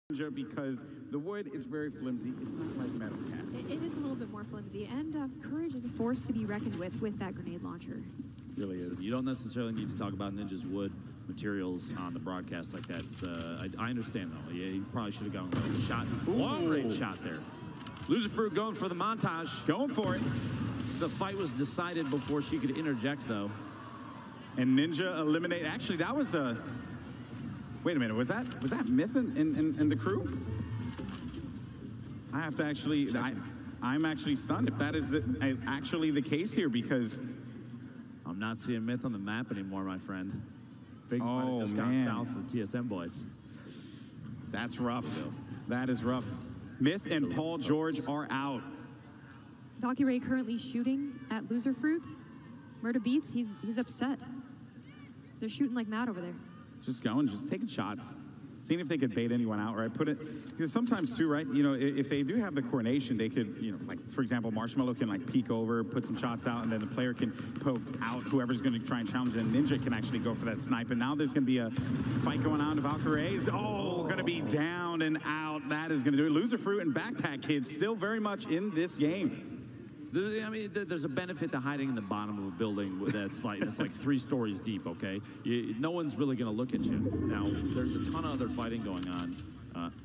because the wood is very flimsy. It's not like metal cast. It is a little bit more flimsy, and Courage is a force to be reckoned with that grenade launcher. It really is. You don't necessarily need to talk about Ninja's wood materials on the broadcast like that. I understand, though. Yeah, he probably should have gone with a shot. Long-range shot there. Loser Fruit going for the montage. Going for it. The fight was decided before she could interject, though. And Ninja eliminate. Actually, that was a... Wait a minute. Was that Myth in the crew? I have to actually... I'm actually stunned if that is actually the case here, because... I'm not seeing Myth on the map anymore, my friend. Things might have just gone south for the TSM boys. That's rough. That is rough. Myth and Paul George are out. Valkyrie currently shooting at Loser Fruit. Murda Beats, he's upset. They're shooting like mad over there. Just going, just taking shots. Seeing if they could bait anyone out, right? Put it, because sometimes too, right? You know, if they do have the coordination, they could, you know, like, for example, Marshmallow can like peek over, put some shots out, and then the player can poke out whoever's going to try and challenge it, and Ninja can actually go for that snipe. And now there's going to be a fight going on. Valkyrie is, going to be down and out. That is going to do it. Loser Fruit and Backpack Kids still very much in this game. I mean, there's a benefit to hiding in the bottom of a building that's like 3 stories deep, okay? No one's really going to look at you. Now, there's a ton of other fighting going on.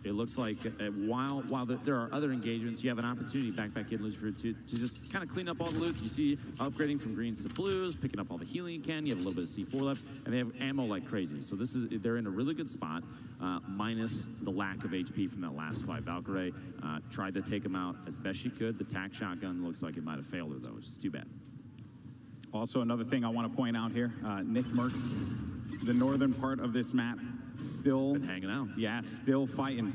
It looks like while there are other engagements, you have an opportunity, Backpack Kid and Loser Fruit, to just kind of clean up all the loot. You see upgrading from greens to blues, picking up all the healing you can. You have a little bit of C4 left, and they have ammo like crazy. So they're in a really good spot, minus the lack of HP from that last fight. Valkyrie tried to take him out as best she could. The tac shotgun looks like it might have failed her, though, which is too bad. Also, another thing I want to point out here, Nick Merckx, the northern part of this map, still been hanging out. Yeah, still fighting.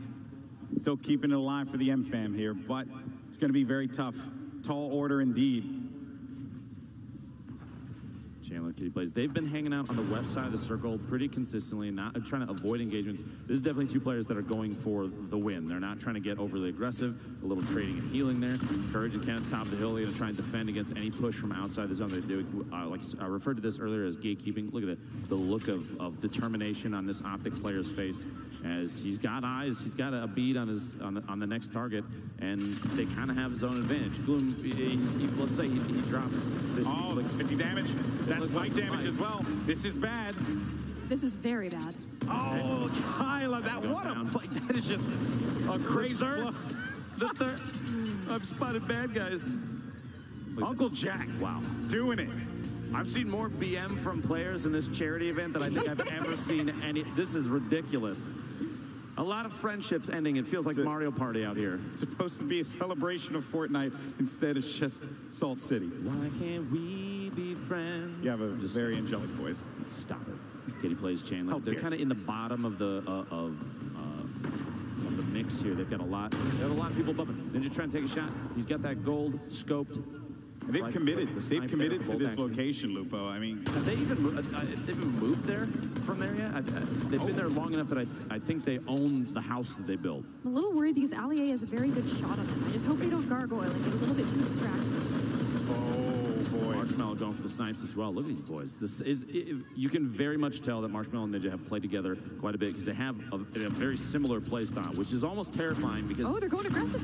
Still keeping it alive for the M-Fam here, but it's going to be very tough. Tall order indeed. Chandler Kitty plays. They've been hanging out on the west side of the circle pretty consistently, not trying to avoid engagements. This is definitely 2 players that are going for the win. They're not trying to get overly aggressive. A little trading and healing there. Courage and Kenneth top of the hill. They're going to try and defend against any push from outside the zone. They do, like I referred to this earlier as gatekeeping. Look at the look of determination on this Optic player's face, as he's got eyes. He's got a bead on the next target, and they kind of have zone advantage. Gloom, let's say he drops this. Oh, 50 damage. That's white damage as well. This is bad. This is very bad. Oh, Kyla, what a play. That is just a crazy bust. The third. I've spotted bad guys. Uncle Jack. Wow. Doing it. I've seen more BM from players in this charity event than I think I've ever seen any. This is ridiculous. A lot of friendships ending. It feels like Mario Party out here. It's supposed to be a celebration of FortNite. Instead, it's just Salt City. Why can't we be friends? You have a very angelic voice. Stop it. Kitty plays Chandler. They're kind of in the bottom of the mix here. They've got a lot. They have a lot of people above him. Ninja trying to take a shot. He's got that gold scoped. They've committed. They've committed to this location, Lupo. I mean, have they even moved there from there yet? They've been there long enough that I think they own the house that they built. I'm a little worried because Allier has a very good shot on them. I just hope they don't gargoyle and get a little bit too distracted. Oh boy! Marshmallow going for the snipes as well. Look at these boys. You can very much tell that Marshmallow and Ninja have played together quite a bit, because they have a very similar play style, which is almost terrifying. Because they're going aggressive.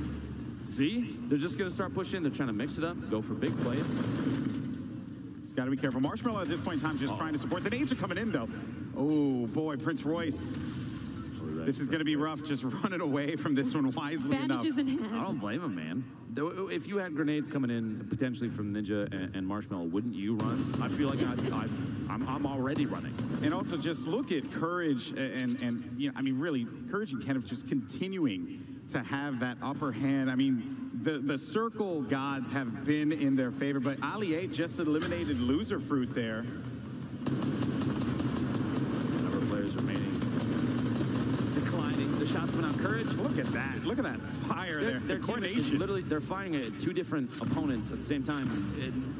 See? They're just going to start pushing. They're trying to mix it up, go for big plays. It's got to be careful. Marshmallow at this point in time just trying to support. The nades are coming in, though. Oh, boy, Prince Royce. This is going to be rough, just running away from this one wisely enough. Bandages in hand. I don't blame him, man. If you had grenades coming in, potentially from Ninja and Marshmallow, wouldn't you run? I feel like I'm already running. And also, just look at Courage and you know, I mean, really, Courage and Kenneth just continuing to have that upper hand. I mean, the circle gods have been in their favor, but Ali-8 just eliminated Loser Fruit there. Number of players remaining. Declining. The shots coming out. Courage. Look at that. Look at that fire there. Their coordination. Literally, they're firing at 2 different opponents at the same time.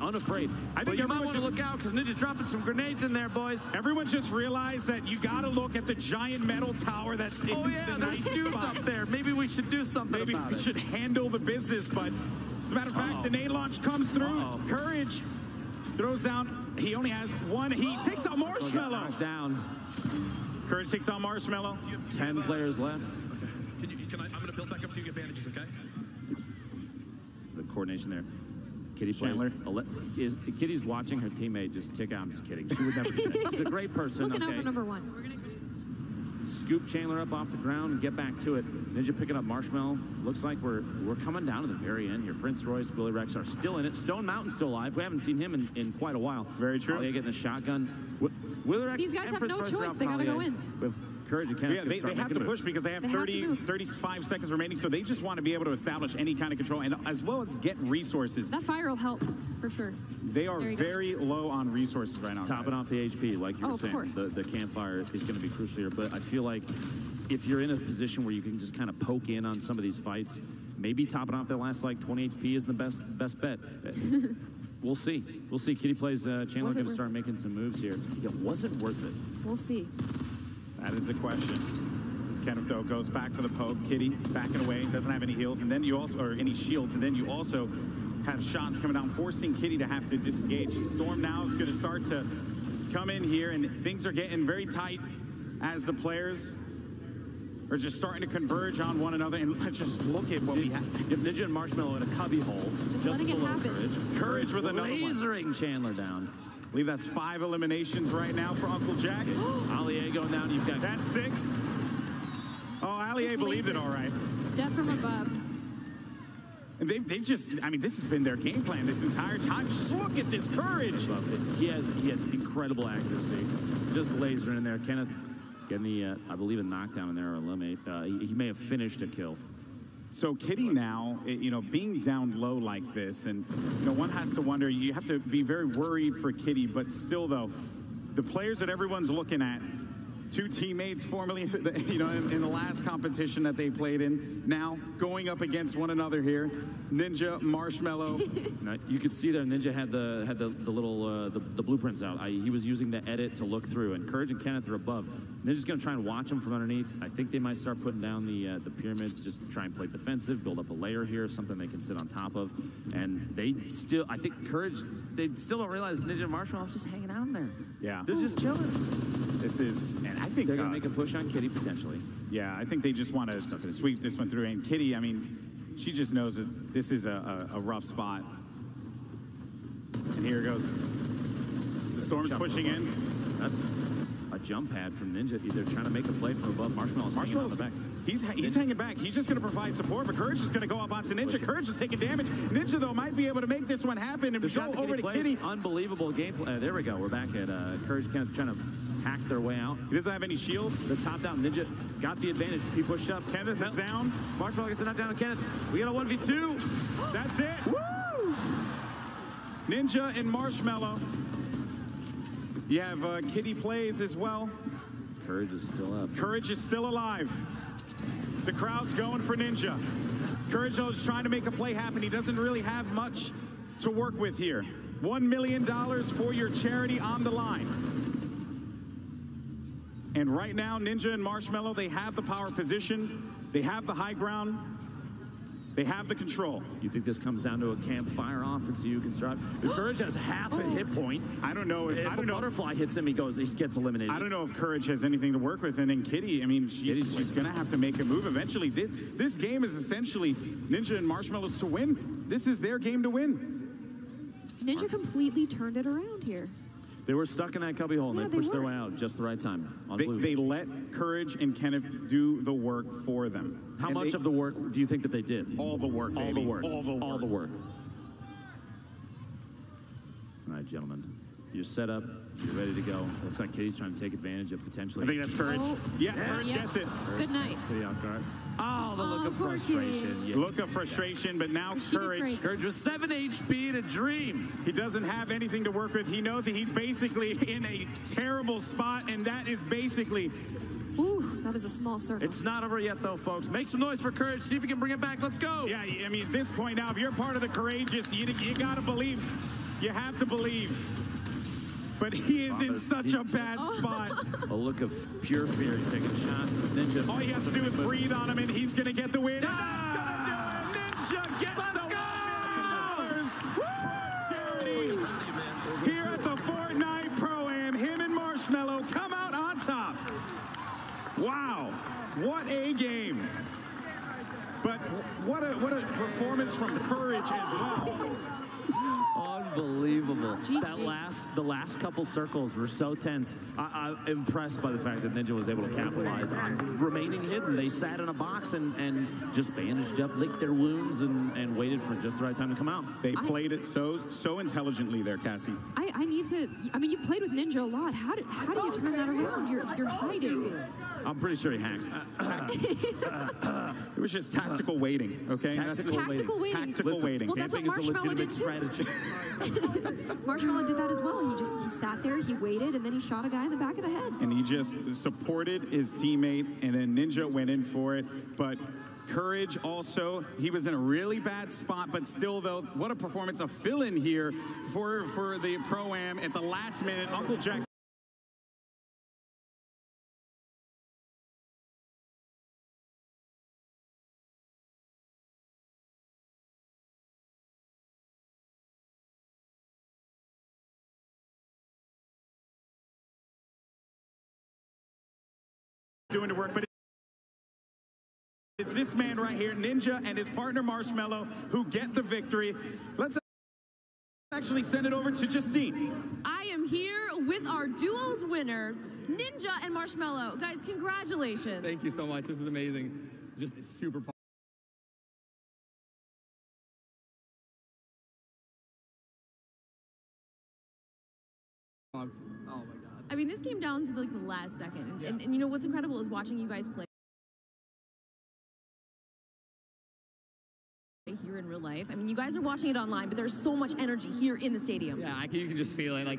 Unafraid. I think you might want to look out, because Ninja's dropping some grenades in there, boys. Everyone just realized that you got to look at the giant metal tower that's in the there's dudes up there. Maybe we should do something about it. Maybe we should handle the business, but as a matter of fact, the nade launch comes through. Courage throws down. He only has one. He takes out Marshmallow. Down. Courage takes out Marshmallow. 10 players left. I'm going to build back up to you, get bandages, okay? The coordination there. Kitty plays. Kitty's watching her teammate just tick out. I'm just kidding. She would never do that. She's a great person. Looking out okay? for number 1. Scoop Chandler up off the ground and get back to it. Ninja picking up Marshmallow. Looks like we're coming down to the very end here. Prince Royce, Willie Rex are still in it. Stone Mountain's still alive. We haven't seen him in quite a while. Very true. Alia getting the shotgun. Willie Rex. These guys have Prince no Royce choice. out They gotta go Collier. in. With Courage and Kenneth. Yeah, they have to push because they have 35 seconds remaining, so they just want to be able to establish any kind of control and as well as get resources. That fire will help, for sure. They are very low on resources right now. Topping off the HP, like you were saying. Of course. The campfire is going to be crucial here, but I feel like if you're in a position where you can just kind of poke in on some of these fights, maybe topping off their last like 20 HP is the best bet. We'll see. We'll see. Kitty plays Chandler going to start making some moves here. Yeah, was it worth it? We'll see. That is the question. Kenneth, though, goes back for the poke. Kitty backing away, doesn't have any heals, and then you also, or any shields, and then you also have shots coming down, forcing Kitty to have to disengage. Storm now is going to start to come in here, and things are getting very tight as the players are just starting to converge on one another. And let's just look at what we have. You have Ninja and Marshmallow in a cubby hole. Just letting it happen. Courage with another one. Lasering Chandler down. I believe that's 5 eliminations right now for Uncle Jack. Alia going down. You've got that's 6. Oh, Alia believes it all right. Death from above. And they just, I mean, this has been their game plan this entire time. Just look at this Courage. He has incredible accuracy. Just lasering in there. Kenneth getting the, I believe, a knockdown in there or eliminate. He may have finished a kill. So Kitty now, you know, being down low like this, and you know, one has to wonder, you have to be very worried for Kitty, but still though, the players that everyone's looking at, 2 teammates formerly, you know, in the last competition that they played in, now going up against one another here, Ninja, Marshmallow. You could see there, Ninja had the little the blueprints out. He was using the edit to look through, and Courage and Kenneth are above. Ninja's going to try and watch them from underneath. I think they might start putting down the pyramids, just try and play defensive, build up a layer here, something they can sit on top of. And they still, I think Courage, they still don't realize Ninja and Marshmallow just hanging out in there. Yeah. They're just chilling. This is, and I think they're going to make a push on Kitty potentially. Yeah, I think they just want to sweep this one through. And Kitty, I mean, she just knows that this is a rough spot. And here it goes. The Storm's pushing in. That's a jump pad from Ninja. They're trying to make a play from above. Marshmallow's hanging on the back. He's hanging back. He's just going to provide support, but Courage is going to go up onto Ninja. Courage is taking damage. Ninja, though, might be able to make this one happen and go over to Kitty. Unbelievable gameplay. There we go. We're back at Courage Kenneth trying to hack their way out. He doesn't have any shields. The top down. Ninja got the advantage. He pushed up. Kenneth is down. Marshmallow gets the knockdown on Kenneth. We got a 1v2. That's it. Woo! Ninja and Marshmallow. You have Kitty plays as well. Courage is still up. Courage is still alive. The crowd's going for Ninja. Courage is trying to make a play happen. He doesn't really have much to work with here. $1 million for your charity on the line. And right now, Ninja and Marshmallow, they have the power position. They have the high ground. They have the control. You think this comes down to a campfire offense you can start? Courage has half a hit point. I don't know if a butterfly hits him, he gets eliminated. I don't know if Courage has anything to work with. And then Kitty, I mean, she's going to have to make a move eventually. This game is essentially Ninja and Marshmallow's to win. This is their game to win. Ninja completely turned it around here. They were stuck in that cubby hole, and they pushed their way out just the right time. They let Courage and Kenneth do the work for them. How much of the work do you think that they did? All the work, baby. All the work. All the work. All the work. All right, gentlemen. You're set up. You're ready to go. Looks like Kitty's trying to take advantage of potentially. I think that's Courage. Oh. Yeah, Courage gets it. Good night. Oh, the look of frustration. Yeah. Look of frustration, but now Courage. Courage with 7 HP in a dream. He doesn't have anything to work with. He knows that he's basically in a terrible spot, and that is basically... Ooh, that is a small circle. It's not over yet, though, folks. Make some noise for Courage. See if we can bring it back. Let's go. Yeah, I mean, at this point now, if you're part of the courageous, you got to believe. You have to believe. But he is in such a bad spot. A look of pure fear. He's taking shots. Ninja. All he has to do is breathe on him, and he's going to get the win. Ninja gets the charity here at the FortNite Pro-Am. Him and Marshmallow come out on top. Wow, what a game. But what a performance from Courage as well. Unbelievable. The last couple circles were so tense. I'm impressed by the fact that Ninja was able to capitalize on remaining hidden. They sat in a box and just bandaged up, licked their wounds, and waited for just the right time to come out. They played it so intelligently there, Cassie. I need to. I mean, you played with Ninja a lot. How do you turn that around? You're hiding. I'm pretty sure he hacks. It was just tactical waiting, okay? Tactical waiting. Tactical waiting. Well, that's what Marshmallow did too. Marshmallow did that as well. He sat there, he waited, and then he shot a guy in the back of the head. And he just supported his teammate, and then Ninja went in for it. But Courage also, he was in a really bad spot, but still, though, what a performance, a fill-in here for the Pro-Am at the last minute. Uncle Jack doing the work, but it's this man right here, Ninja, and his partner Marshmallow, who get the victory. Let's actually send it over to Justine. I am here with our duos winner, Ninja and Marshmallow. Guys, congratulations. Thank you so much. This is amazing. Just super pumped. Oh my God. I mean, this came down to like the last second. And you know what's incredible is watching you guys play here in real life. I mean, you guys are watching it online, but there's so much energy here in the stadium. Yeah, you can just feel it. Like